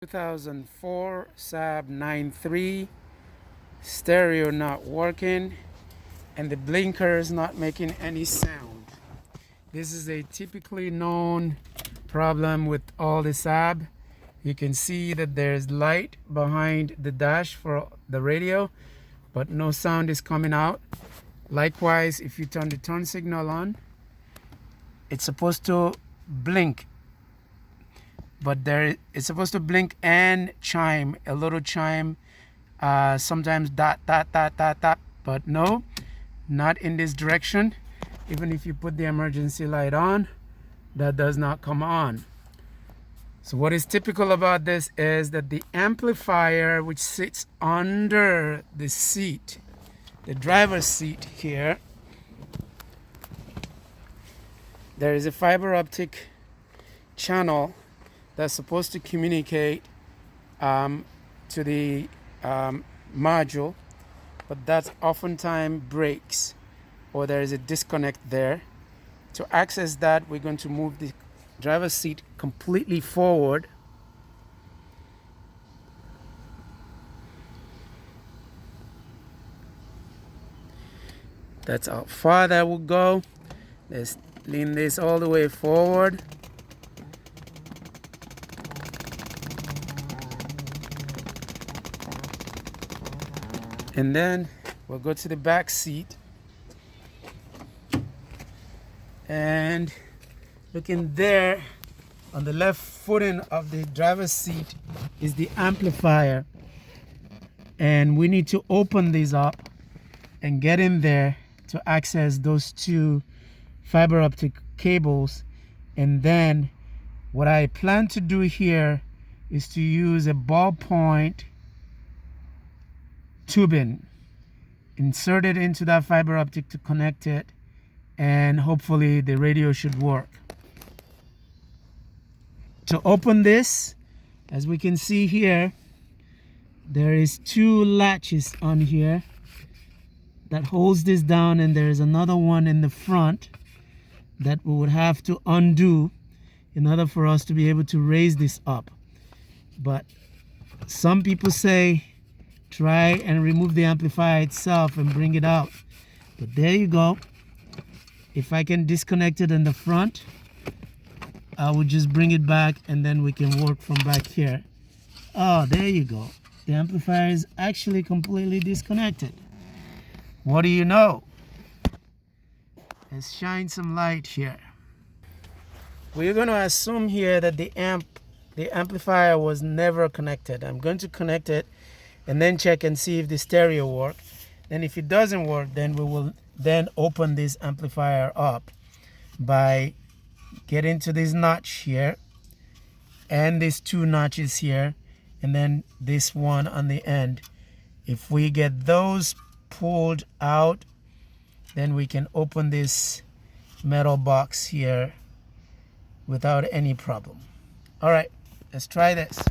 2004 Saab 9.3, stereo not working, and the blinker is not making any sound. This is a typically known problem with all the Saab. You can see that there's light behind the dash for the radio, but no sound is coming out. Likewise, if you turn the turn signal on, it's supposed to blink, but it's supposed to blink and chime, a little chime, sometimes dot dot dot dot dot, but no, not in this direction. Even if you put the emergency light on, that does not come on. So what is typical about this is that the amplifier, which sits under the seat, the driver's seat here, there is a fiber optic channel that's supposed to communicate to the module, but that oftentimes breaks, or there is a disconnect there. To access that, we're going to move the driver's seat completely forward. That's how far that will go. Let's lean this all the way forward. And then we'll go to the back seat, and looking there on the left footing of the driver's seat is the amplifier, and we need to open these up and get in there to access those two fiber optic cables. And then what I plan to do here is to use a ballpoint tubing, insert it into that fiber optic to connect it, and hopefully the radio should work. To open this, as we can see here, there is two latches on here that holds this down, and there is another one in the front that we would have to undo in order for us to be able to raise this up. But some people say try and remove the amplifier itself and bring it out. But there you go. If I can disconnect it in the front, I will just bring it back, and then we can work from back here. Oh, there you go. The amplifier is actually completely disconnected. What do you know? Let's shine some light here. We're going to assume here that the amplifier was never connected. I'm going to connect it and then check and see if the stereo works. And if it doesn't work, then we will then open this amplifier up by getting to this notch here and these two notches here, and then this one on the end. If we get those pulled out, then we can open this metal box here without any problem. All right, let's try this.